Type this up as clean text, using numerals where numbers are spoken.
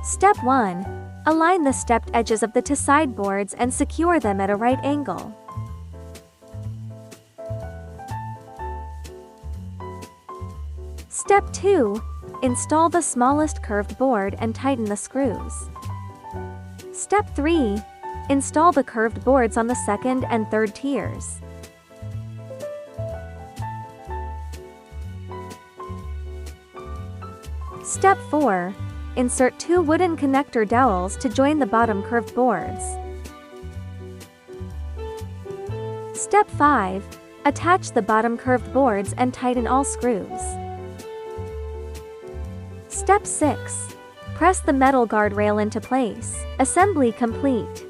Step 1. Align the stepped edges of the two side boards and secure them at a right angle. Step 2. Install the smallest curved board and tighten the screws. Step 3. Install the curved boards on the second and third tiers. Step 4. Insert 2 wooden connector dowels to join the bottom curved boards. Step 5. Attach the bottom curved boards and tighten all screws. Step 6. Press the metal guardrail into place. Assembly complete.